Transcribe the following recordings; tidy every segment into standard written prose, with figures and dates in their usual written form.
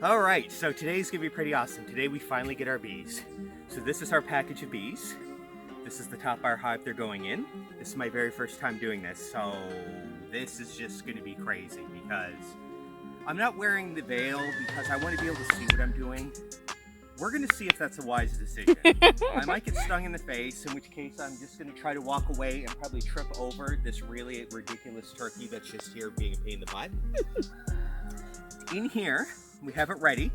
All right, so today's gonna be pretty awesome. Today we finally get our bees. So this is our package of bees. This is the topbar hive they're going in. This is my very first time doing this, so this is just gonna be crazy because I'm not wearing the veil because I want to be able to see what I'm doing. We're gonna see if that's a wise decision. I might get stung in the face, in which case I'm just gonna try to walk away and probably trip over this really ridiculous turkey that's just here being a pain in the butt. In here, we have it ready.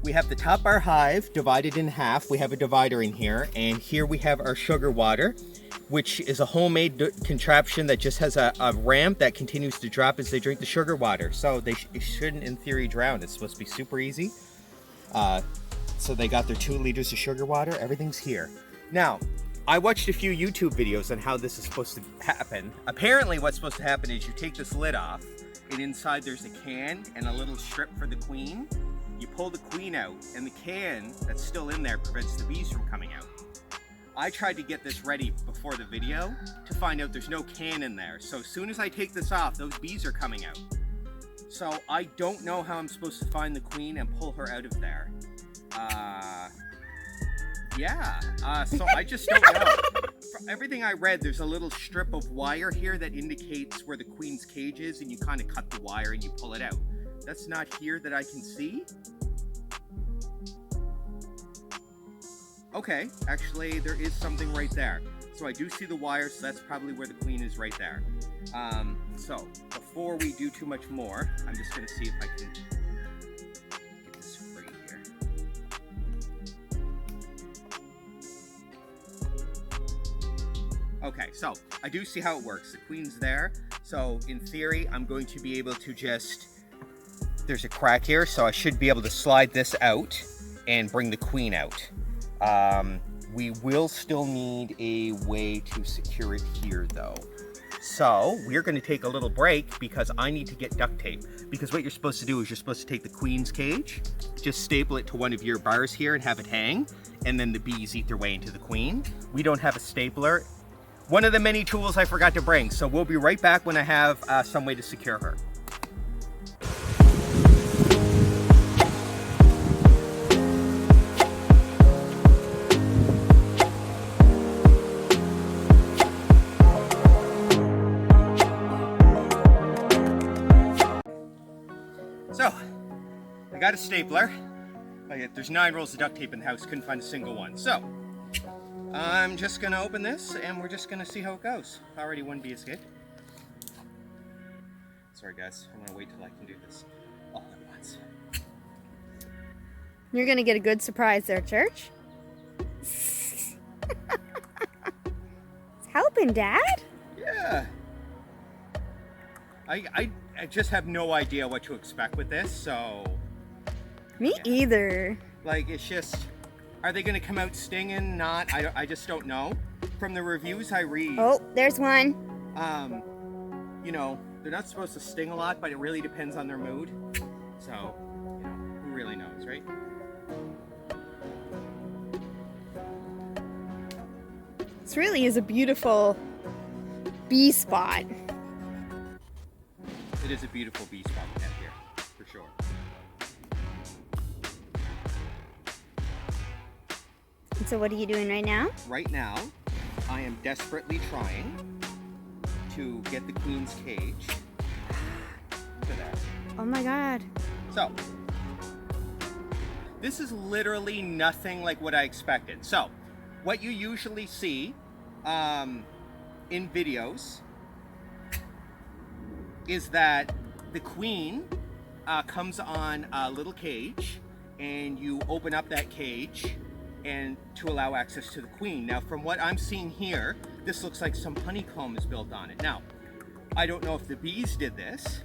We have the topbar hive divided in half. We have a divider in here, and here we have our sugar water, which is a homemade contraption that just has a ramp that continues to drop as they drink the sugar water. So they shouldn't, in theory, drown. It's supposed to be super easy. So they got their 2 liters of sugar water. Everything's here. Now, I watched a few YouTube videos on how this is supposed to happen. Apparently, what's supposed to happen is you take this lid off, and inside there's a can and a little strip for the queen. You pull the queen out, and the can that's still in there prevents the bees from coming out. I tried to get this ready before the video to find out there's no can in there. So as soon as I take this off, those bees are coming out. So I don't know how I'm supposed to find the queen and pull her out of there. So I just don't know. From everything I read, there's a little strip of wire here that indicates where the queen's cage is, and you kind of cut the wire and you pull it out. That's not here that I can see. Okay, actually there is something right there. So I do see the wire, so that's probably where the queen is right there. So before we do too much more, I'm just gonna see if I can get this free here. Okay, so I do see how it works. The queen's there. So in theory, I'm going to be able to just, there's a crack here, so I should be able to slide this out and bring the queen out. We will still need a way to secure it here though. So we're going to take a little break because I need to get duct tape. Because what you're supposed to do is you're supposed to take the queen's cage, just staple it to one of your bars here and have it hang, and then the bees eat their way into the queen. We don't have a stapler. One of the many tools I forgot to bring. So we'll be right back when I have some way to secure her. So, I got a stapler. There's 9 rolls of duct tape in the house, couldn't find a single one. So, I'm just gonna open this and we're just gonna see how it goes. Already one bee escaped. Sorry guys, I'm gonna wait till I can do this all at once. You're gonna get a good surprise there, Church. It's helping, Dad? Yeah. I just have no idea what to expect with this, so... Me either. Like, it's just... Are they gonna come out stinging? Not? I just don't know. From the reviews I read... Oh, there's one. You know, they're not supposed to sting a lot, but it really depends on their mood. So, you know, who really knows, right? This really is a beautiful bee spot. It is a beautiful bee spot we have here, for sure. And so what are you doing right now? Right now, I am desperately trying to get the queen's cage. Look at that. Oh my God. So, this is literally nothing like what I expected. So, what you usually see in videos is that the queen comes on a little cage and you open up that cage and to allow access to the queen. Now from what I'm seeing here, this looks like some honeycomb is built on it. Now, I don't know if the bees did this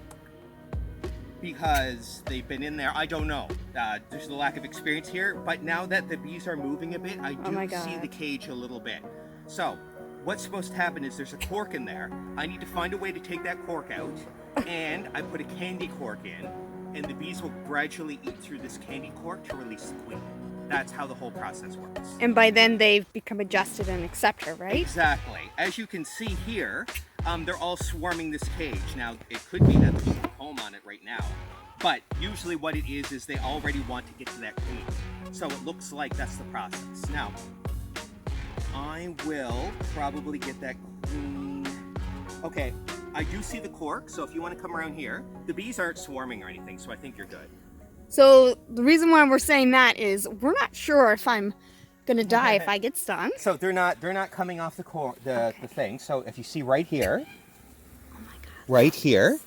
because they've been in there. I don't know. There's a lack of experience here, but now that the bees are moving a bit, I do see the cage a little bit. So what's supposed to happen is there's a cork in there. I need to find a way to take that cork out, and I put a candy cork in, and the bees will gradually eat through this candy cork to release the queen. That's how the whole process works. And by then they've become adjusted and accept her, right? Exactly. As you can see here, they're all swarming this cage. Now, it could be that there's some comb on it right now, But usually what it is they already want to get to that queen. So it looks like that's the process. Now, I will probably get that queen. Okay, I do see the cork, so if you want to come around here, the bees aren't swarming or anything, so I think you're good. So the reason why we're saying that is we're not sure if I'm gonna die if I get stung. So they're not coming off the thing. So if you see right here, Oh my God. right here,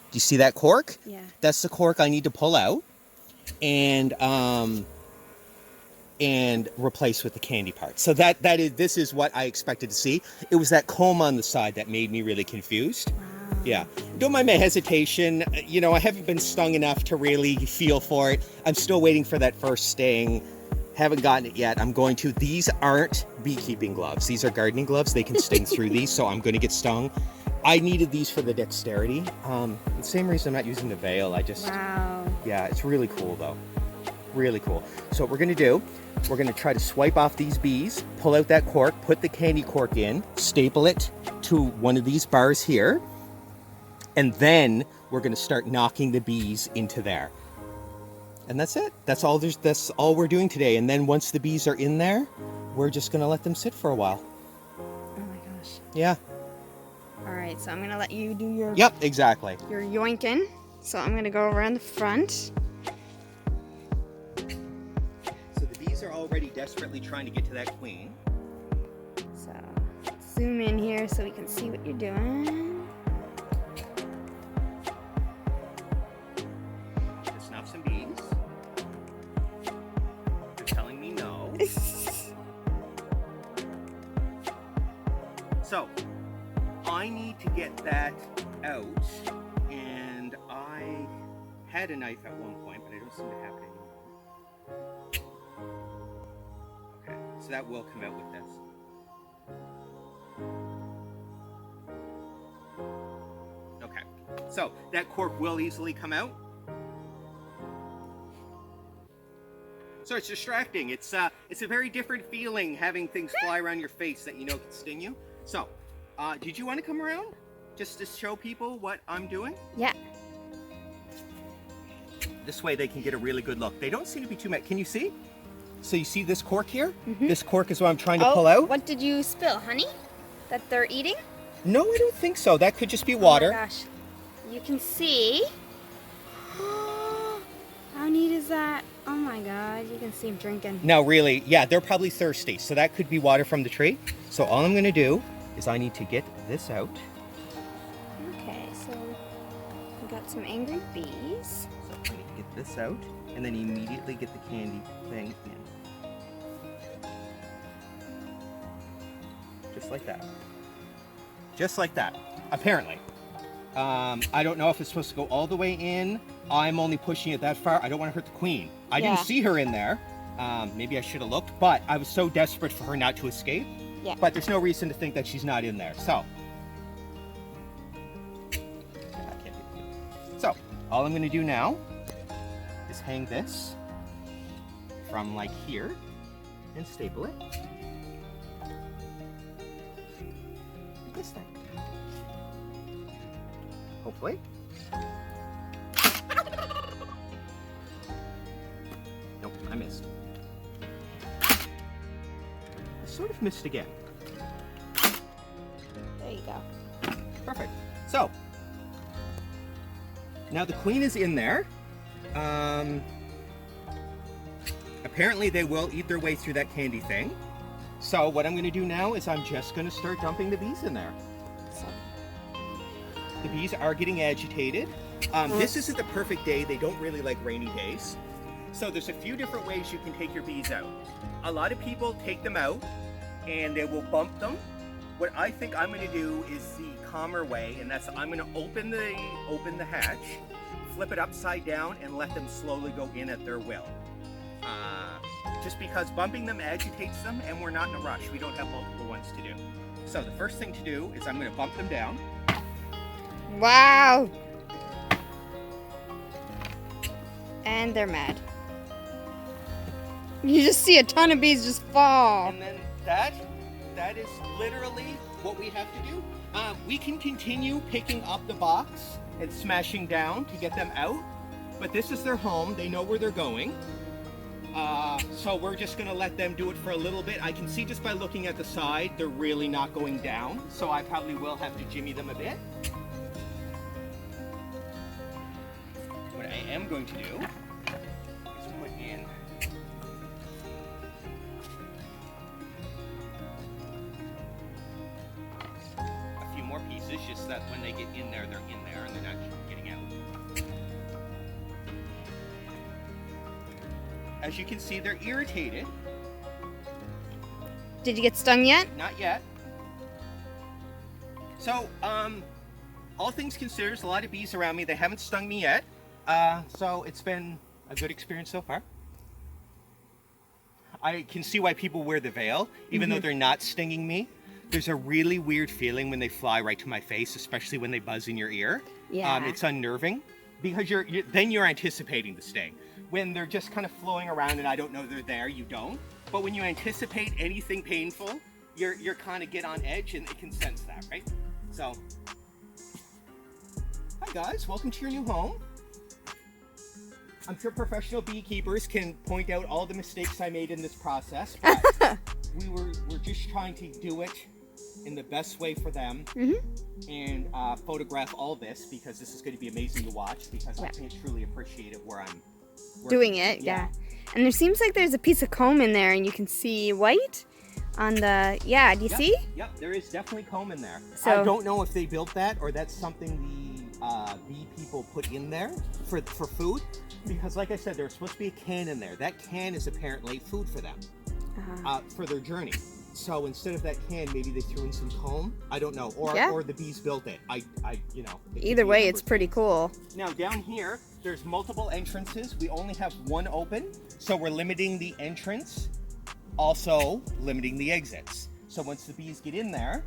do you see that cork? Yeah. That's the cork I need to pull out and replace with the candy part. So this is what I expected to see. It was that comb on the side that made me really confused. Wow. Yeah. Don't mind my hesitation. You know, I haven't been stung enough to really feel for it. I'm still waiting for that first sting. Haven't gotten it yet. I'm going to. These aren't beekeeping gloves. These are gardening gloves. They can sting through these, so I'm going to get stung. I needed these for the dexterity. The same reason I'm not using the veil. Wow. Yeah, it's really cool though. Really cool. So what we're going to do, we're going to try to swipe off these bees, pull out that cork, put the candy cork in, staple it to one of these bars here, and then we're going to start knocking the bees into there. And that's it. That's all we're doing today. And then once the bees are in there, we're just going to let them sit for a while. Oh my gosh. Yeah. All right, so I'm gonna let you do your Yep, exactly. your yoinking. So I'm gonna go around the front. So the bees are already desperately trying to get to that queen. So zoom in here so we can see what you're doing. Just snuff some bees. They're telling me no. So I need to get that out, and I had a knife at one point, but I don't seem to have it anymore. Okay, so that will come out with this. Okay, so that cork will easily come out. So it's distracting. It's a very different feeling having things fly around your face that you know can sting you. So, did you want to come around just to show people what I'm doing? Yeah. This way they can get a really good look. They don't seem to be too mad. Can you see? So you see this cork here? Mm-hmm. This cork is what I'm trying to pull out. What did you spill? Honey? That they're eating? No, I don't think so. That could just be water. Oh my gosh. You can see. How neat is that? Oh my God, you can see them drinking. No, really, yeah, they're probably thirsty. So that could be water from the tree. So all I'm gonna do is I need to get this out. Okay, so we got some angry bees. So I need to get this out and then immediately get the candy thing in. Just like that. Just like that, apparently. I don't know if it's supposed to go all the way in. I'm only pushing it that far. I don't want to hurt the queen. I didn't see her in there. Maybe I should have looked, but I was so desperate for her not to escape. Yeah. But there's no reason to think that she's not in there. So, all I'm going to do now is hang this from like here and staple it. Like this thing. Hopefully. Nope, I missed. I sort of missed again. There you go. Perfect. So, now the queen is in there. Apparently they will eat their way through that candy thing. So what I'm going to do now is I'm just going to start dumping the bees in there. The bees are getting agitated. This isn't the perfect day. They don't really like rainy days. So there's a few different ways you can take your bees out. A lot of people take them out and they will bump them. What I think I'm going to do is the calmer way, and that's I'm going to open the hatch, flip it upside down, and let them slowly go in at their will. Just because bumping them agitates them, and we're not in a rush. We don't have multiple ones to do. So the first thing to do is I'm going to bump them down. Wow. And they're mad. You just see a ton of bees just fall. And then that is literally what we have to do. We can continue picking up the box and smashing down to get them out, But this is their home. They know where they're going. So we're just gonna let them do it for a little bit. I can see just by looking at the side, they're really not going down. So I probably will have to jimmy them a bit. What I am going to do is put in a few more pieces, just so that when they get in there, they're in there and they're not getting out. As you can see, they're irritated. Did you get stung yet? Not yet. So, all things considered, there's a lot of bees around me. They haven't stung me yet. So it's been a good experience so far. I can see why people wear the veil, even though they're not stinging me. There's a really weird feeling when they fly right to my face, especially when they buzz in your ear. Yeah. It's unnerving because then you're anticipating the sting. When they're just kind of flowing around and I don't know they're there, you don't. But when you anticipate anything painful, you're kind of get on edge and it can sense that, right? So, hi guys, welcome to your new home. I'm sure professional beekeepers can point out all the mistakes I made in this process, but we're just trying to do it in the best way for them and photograph all this because this is going to be amazing to watch because I can't truly appreciate it where I'm doing it. Yeah. And there seems like there's a piece of comb in there and you can see white on the, do you see? Yep, there is definitely comb in there. So, I don't know if they built that or that's something the bee people put in there for food. Because like I said, there's supposed to be a can in there. That can is apparently food for them, for their journey. So instead of that can, maybe they threw in some comb. I don't know, or the bees built it. You know. Either way, it's pretty cool. Now down here, there's multiple entrances. We only have one open, so we're limiting the entrance, also limiting the exits. So once the bees get in there,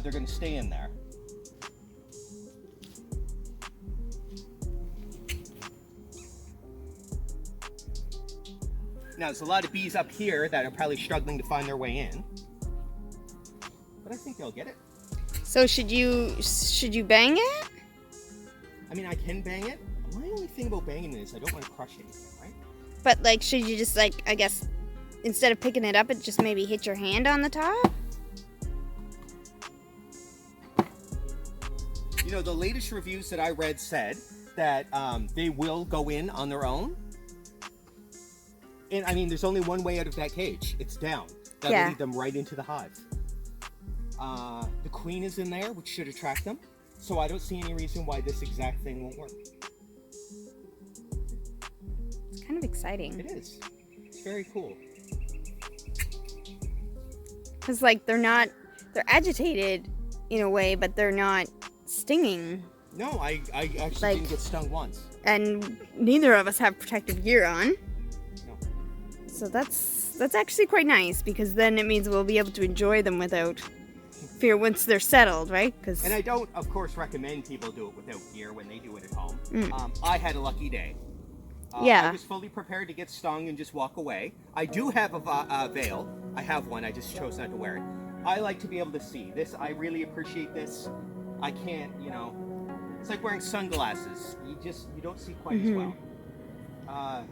they're going to stay in there. Now, there's a lot of bees up here that are probably struggling to find their way in. But I think they'll get it. So should you bang it? I mean, I can bang it. My only thing about banging it is I don't want to crush anything, right? But like, should you just like, I guess, instead of picking it up, it just maybe hit your hand on the top? You know, the latest reviews that I read said that they will go in on their own. And I mean, there's only one way out of that cage. It's down. That'll lead them right into the hive. The queen is in there, which should attract them. So I don't see any reason why this exact thing won't work. It's kind of exciting. It is. It's very cool. Because like they're agitated in a way, but they're not stinging. No, I actually didn't get stung once. And neither of us have protective gear on. So that's actually quite nice because then it means we'll be able to enjoy them without fear once they're settled, right? And I don't, of course, recommend people do it without gear when they do it at home. I had a lucky day. I was fully prepared to get stung and just walk away. I do have a veil. I have one. I just chose not to wear it. I like to be able to see this. I really appreciate this. I can't, you know, it's like wearing sunglasses. You don't see quite as well.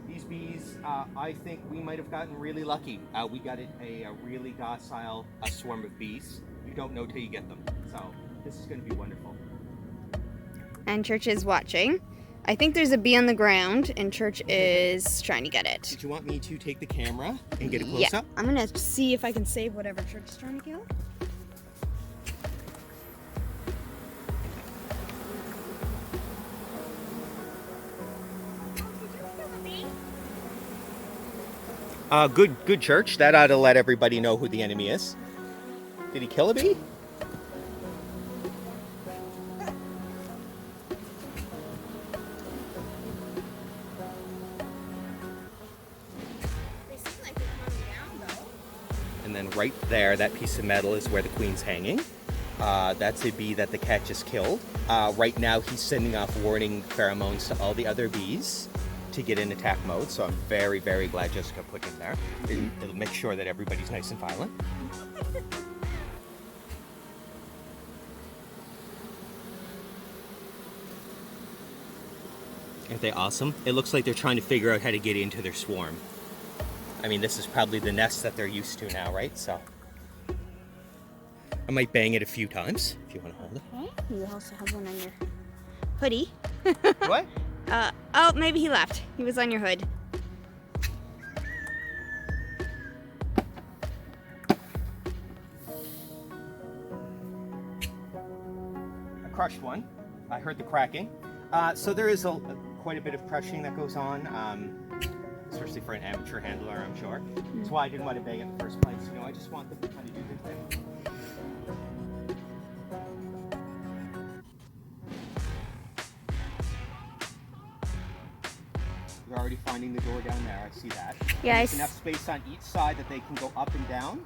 These bees, I think we might have gotten really lucky. We got a really docile swarm of bees. You don't know till you get them. So this is going to be wonderful. And Church is watching. I think there's a bee on the ground, and Church is trying to get it. Did you want me to take the camera and get a close up? I'm going to see if I can save whatever Church is trying to kill. Good Church. That ought to let everybody know who the enemy is. Did he kill a bee? They seem like they're coming down, though. And then right there, that piece of metal is where the queen's hanging. That's a bee that the cat just killed. Right now, he's sending off warning pheromones to all the other bees to get in attack mode, so I'm very, very glad Jessica put him there. It'll make sure that everybody's nice and violent. Aren't they awesome? It looks like they're trying to figure out how to get into their swarm. I mean, this is probably the nest that they're used to now, right? So I might bang it a few times if you want to hold it. Okay. You also have one on your hoodie. What? Oh, maybe he left. He was on your hood. I crushed one. I heard the cracking. So there is quite a bit of crushing that goes on, especially for an amateur handler, I'm sure. That's why I didn't want to bang it in the first place. You know, I just want them to kind of do their thing. They're already finding the door down there. I see that. Yeah, There's enough space on each side that they can go up and down.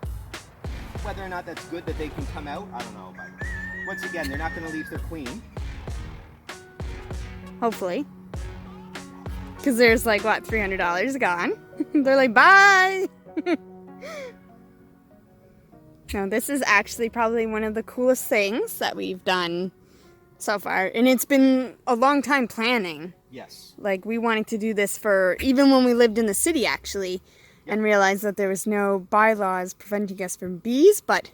Whether or not that's good that they can come out, I don't know. But once again, they're not going to leave their queen. Hopefully. Because there's like, what, $300 gone? They're like, bye! No, this is actually probably one of the coolest things that we've done so far. And it's been a long time planning. Yes. Like, we wanted to do this for, even when we lived in the city, actually, and realized that there was no bylaws preventing us from bees. But,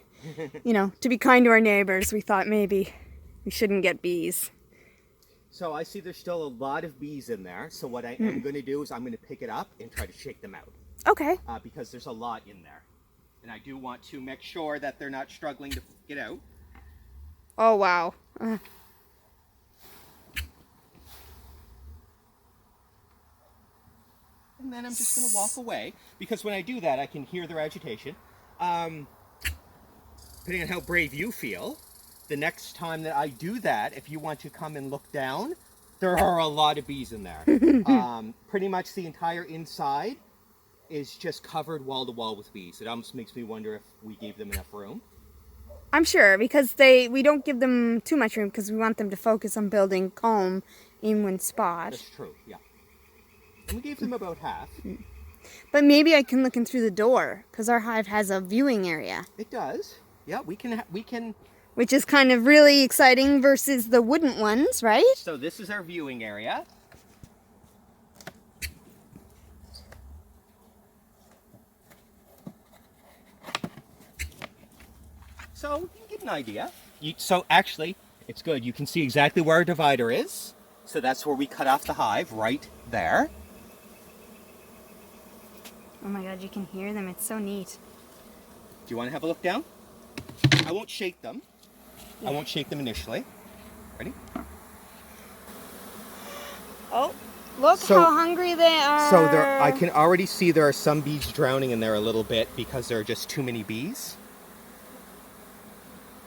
you know, to be kind to our neighbors, we thought maybe we shouldn't get bees. So I see there's still a lot of bees in there. So what I am going to do is I'm going to pick it up and try to shake them out. Okay. Because there's a lot in there. And I do want to make sure that they're not struggling to get out. Oh, wow. And then I'm just going to walk away. Because when I do that, I can hear their agitation. Depending on how brave you feel, the next time that I do that, if you want to come and look down, there are a lot of bees in there. Pretty much the entire inside is just covered wall to wall with bees. It almost makes me wonder if we gave them enough room. I'm sure, because we don't give them too much room because we want them to focus on building comb in one spot. That's true, yeah. And we gave them about half. But maybe I can look in through the door because our hive has a viewing area. It does. Yeah, we can. Which is kind of really exciting versus the wooden ones, right? So this is our viewing area. So you can get an idea. So actually, it's good. You can see exactly where our divider is. So that's where we cut off the hive, right there. Oh my god, you can hear them. It's so neat. Do you want to have a look down? I won't shake them. Yeah. I won't shake them initially. Ready? Oh, look how hungry they are. So I can already see there are some bees drowning in there a little bit because there are just too many bees.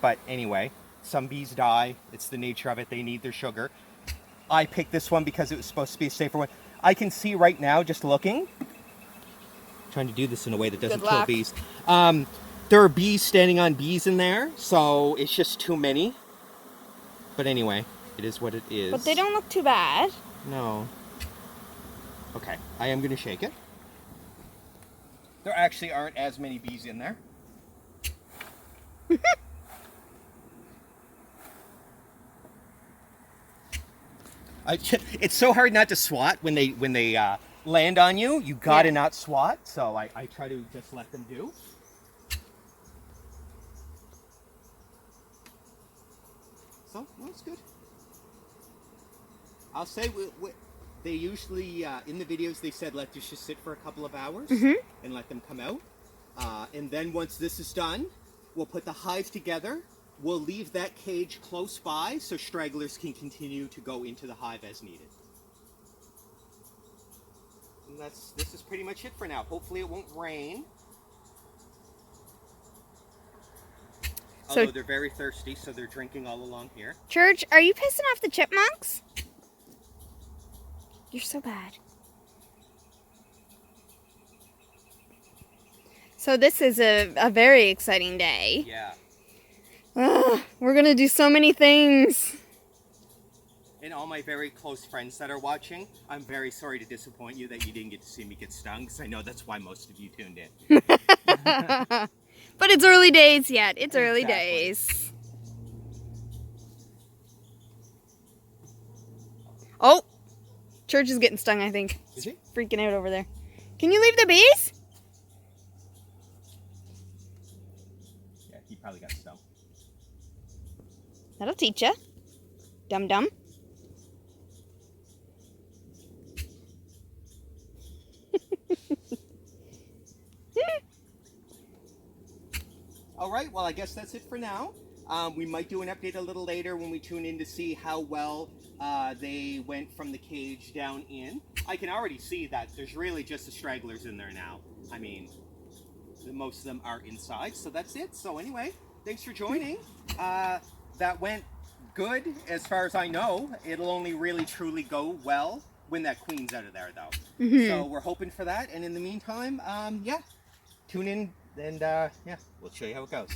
But anyway, some bees die. It's the nature of it. They need their sugar. I picked this one because it was supposed to be a safer one. I can see right now, just looking, trying to do this in a way that doesn't kill bees. There are bees standing on bees in there, so it's just too many. But anyway, it is what it is. But they don't look too bad. No. Okay, I am going to shake it. There actually aren't as many bees in there. It's so hard not to swat when they land on you. You gotta not swat, so I try to just let them do. So, well, it's good. I'll say they usually, in the videos, they said let this just sit for a couple of hours and let them come out. And then once this is done, we'll put the hive together. We'll leave that cage close by so stragglers can continue to go into the hive as needed. And this is pretty much it for now. Hopefully it won't rain. Although they're very thirsty, so they're drinking all along here. Church, are you pissing off the chipmunks? You're so bad. So this is a very exciting day. Yeah. We're going to do so many things. And all my very close friends that are watching, I'm very sorry to disappoint you that you didn't get to see me get stung, because I know that's why most of you tuned in. But it's early days yet. It's early days. Oh, Church is getting stung, I think. Is he? Freaking out over there. Can you leave the bees? Yeah, he probably got stung. That'll teach ya. Dum-dum. All right, well, I guess that's it for now. We might do an update a little later when we tune in to see how well they went from the cage down in. I can already see that there's really just the stragglers in there now. I mean, most of them are inside, so that's it. So anyway, thanks for joining. That went good as far as I know. It'll only really truly go well when that queen's out of there, though. So we're hoping for that. And in the meantime, yeah, tune in and yeah, we'll show you how it goes.